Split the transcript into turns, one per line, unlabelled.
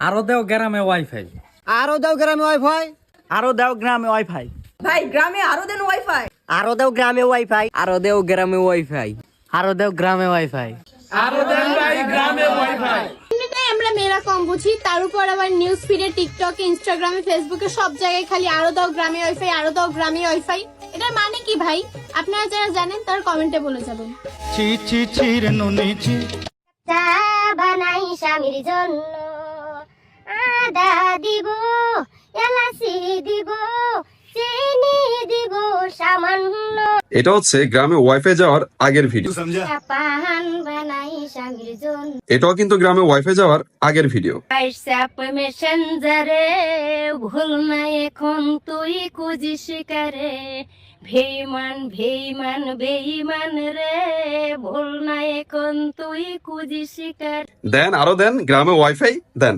আরো দেও গ্রামে ওয়াইফাই।
আরো দাও গ্রামে ওয়াইফাই।
আরো দাও গ্রামে ওয়াইফাই।
ভাই গ্রামে আরো দেন ওয়াইফাই।
আরো দাও গ্রামে ওয়াইফাই।
আরো দেও গ্রামে ওয়াইফাই।
আরো দাও গ্রামে ওয়াইফাই।
এমনিতেই আমরা মেয়েরা কম বুঝি, তার উপর আবার নিউজ ফিডে, টিকটকে, ইনস্টাগ্রামে, ফেসবুকে সব জায়গায় খালি আরো দাও গ্রামে ওয়াইফাই, আরো দাও গ্রামে ওয়াইফাই। এটার মানে কি ভাই? আপনারা যারা জানেন তারা কমেন্টে বলে যাবেন।
চা বানাই স্বামীর জন্য, আদা দিব, এলাচি দিব, চিনি দিব সামান্য।
এটা হচ্ছে গ্রামে ওয়াইফাই যাওয়ার আগের ভিডিও।
পান বানাই স্বামীর জন্য।
এটাও কিন্তু গ্রামে ওয়াইফাই যাওয়ার আগের ভিডিও।
হোয়াটসঅ্যাপ মেসেঞ্জারে ভুল নাই এখন তুই খুঁজিস কারে, বেইমান বেইমান বেইমান রে, ভুল নাই এখন তুই খুঁজিস কারে।
দেন আরো দেন গ্রামে ওয়াইফাই দেন।